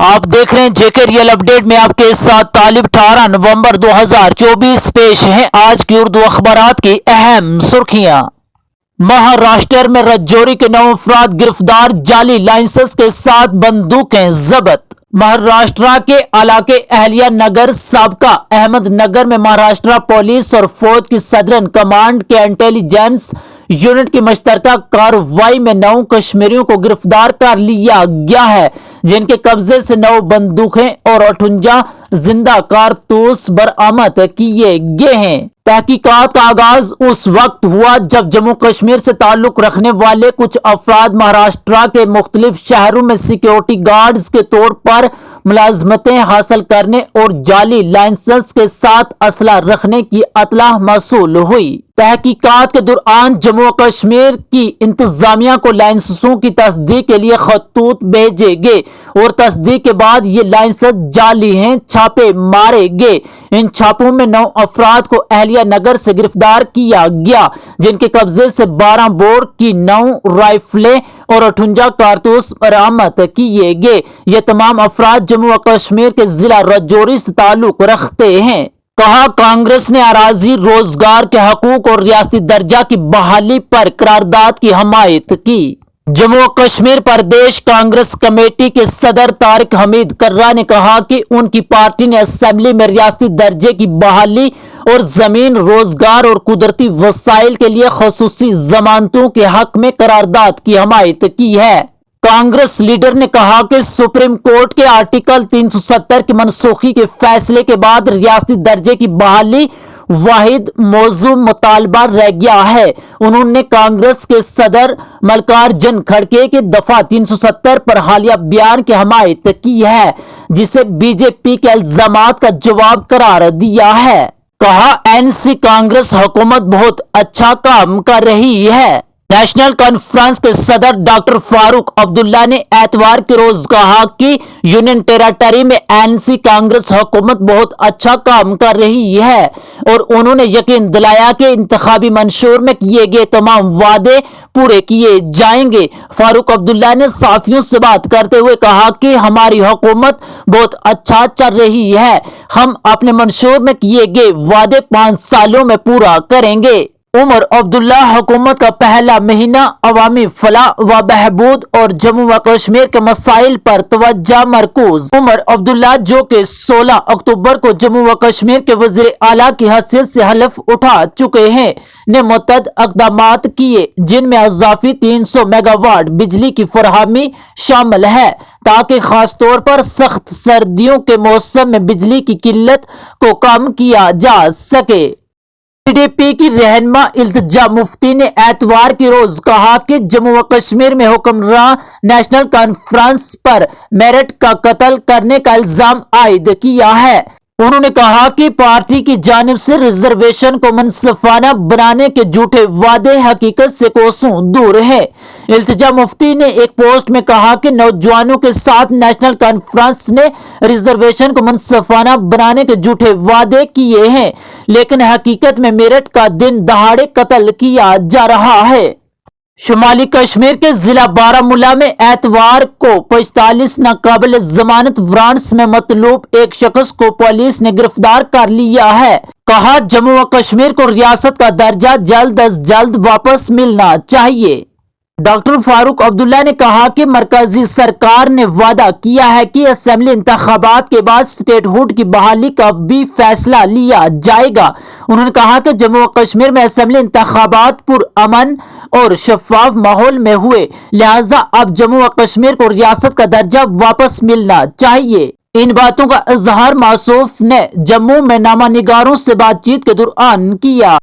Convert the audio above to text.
آپ دیکھ رہے ہیں جے کے ریئل اپڈیٹ میں آپ کے ساتھ طالب 18 نومبر 2024 پیش ہیں آج کی اردو اخبارات کی اہم سرخیاں۔ مہاراشٹر میں رجوری کے 9 افراد گرفتار، جعلی لائسنس کے ساتھ بندوقیں ضبط۔ مہاراشٹر کے علاقے اہلیہ نگر سابقہ احمد نگر میں مہاراشٹر پولیس اور فوج کی سدرن کمانڈ کے انٹیلی جنس یونٹ کی مشترکہ کارروائی میں 9 کشمیریوں کو گرفتار کر لیا گیا ہے، جن کے قبضے سے 9 بندوقیں اور 58 زندہ کارتوس برآمد کیے گئے ہیں۔ تحقیقات کا آغاز اس وقت ہوا جب جموں کشمیر سے تعلق رکھنے والے کچھ افراد مہاراشٹر کے مختلف شہروں میں سیکیورٹی گارڈز کے طور پر ملازمتیں حاصل کرنے اور جعلی لائسنس کے ساتھ اسلحہ رکھنے کی اطلاع موصول ہوئی۔ تحقیقات کے دوران جموں و کشمیر کی انتظامیہ کو لائسنسوں کی تصدیق کے لیے خطوط بھیجے گئے اور تصدیق کے بعد یہ لائسنس جعلی ہیں، چھاپے مارے گئے۔ ان چھاپوں میں 9 افراد کو اہلیہ نگر سے گرفتار کیا گیا، جن کے قبضے سے 12 بور کی 9 رائفلیں اور 58 کارتوس برآمد کیے گئے۔ یہ تمام افراد جموں و کشمیر کے ضلع رجوری سے تعلق رکھتے ہیں۔ کہا کانگریس نے اراضی روزگار کے حقوق اور ریاستی درجہ کی بحالی پر قرارداد کی حمایت کی۔ جموں و کشمیر پردیش کانگریس کمیٹی کے صدر طارق حمید کرا نے کہا کہ ان کی پارٹی نے اسمبلی میں ریاستی درجے کی بحالی اور زمین، روزگار اور قدرتی وسائل کے لیے خصوصی ضمانتوں کے حق میں قرارداد کی حمایت کی ہے۔ کانگریس لیڈر نے کہا کہ سپریم کورٹ کے آرٹیکل 370 کی منسوخی کے فیصلے کے بعد ریاستی درجے کی بحالی واحد موضوع مطالبہ رہ گیا ہے۔ انہوں نے کانگریس کے صدر ملکاراجن کھڑگے کے دفعہ 370 پر حالیہ بیان کی حمایت کی ہے، جسے بی جے پی کے الزامات کا جواب قرار دیا ہے۔ کہا این سی کانگریس حکومت بہت اچھا کام کر رہی ہے۔ نیشنل کانفرنس کے صدر ڈاکٹر فاروق عبداللہ نے اتوار کے روز کہا کہ یونین ٹیریٹری میں این سی کانگریس حکومت بہت اچھا کام کر رہی ہے، اور انہوں نے یقین دلایا کہ انتخابی منشور میں کیے گئے تمام وعدے پورے کیے جائیں گے۔ فاروق عبداللہ نے صحافیوں سے بات کرتے ہوئے کہا کہ ہماری حکومت بہت اچھا چل رہی ہے، ہم اپنے منشور میں کیے گئے وعدے 5 سالوں میں پورا کریں گے۔ عمر عبداللہ حکومت کا پہلا مہینہ عوامی فلاح و بہبود اور جموں و کشمیر کے مسائل پر توجہ مرکوز۔ عمر عبداللہ جو کہ 16 اکتوبر کو جموں و کشمیر کے وزیر اعلیٰ کی حیثیت سے حلف اٹھا چکے ہیں، نے متعدد اقدامات کیے، جن میں اضافی 300 میگا واٹ بجلی کی فراہمی شامل ہے، تاکہ خاص طور پر سخت سردیوں کے موسم میں بجلی کی قلت کو کم کیا جا سکے۔ پی ڈی پی کی رہنما التجا مفتی نے اتوار کے روز کہا کہ جموں و کشمیر میں حکمراں نیشنل کانفرنس پر میرٹ کا قتل کرنے کا الزام عائد کیا ہے۔ انہوں نے کہا کہ پارٹی کی جانب سے ریزرویشن کو منصفانہ بنانے کے جھوٹے وعدے حقیقت سے کوسوں دور ہیں۔ التجا مفتی نے ایک پوسٹ میں کہا کہ نوجوانوں کے ساتھ نیشنل کانفرنس نے ریزرویشن کو منصفانہ بنانے کے جھوٹے وعدے کیے ہیں، لیکن حقیقت میں میرٹ کا دن دہاڑے قتل کیا جا رہا ہے۔ شمالی کشمیر کے ضلع بارہمولہ میں اتوار کو 45 ناقابل ضمانت وارنٹس میں مطلوب ایک شخص کو پولیس نے گرفتار کر لیا ہے۔ کہا جموں و کشمیر کو ریاست کا درجہ جلد از جلد واپس ملنا چاہیے۔ ڈاکٹر فاروق عبداللہ نے کہا کہ مرکزی سرکار نے وعدہ کیا ہے کہ اسمبلی انتخابات کے بعد اسٹیٹ ہوڈ کی بحالی کا بھی فیصلہ لیا جائے گا۔ انہوں نے کہا کہ جموں و کشمیر میں اسمبلی انتخابات پرامن اور شفاف ماحول میں ہوئے، لہٰذا اب جموں و کشمیر کو ریاست کا درجہ واپس ملنا چاہیے۔ ان باتوں کا اظہار موصوف نے جموں میں نامہ نگاروں سے بات چیت کے دوران کیا۔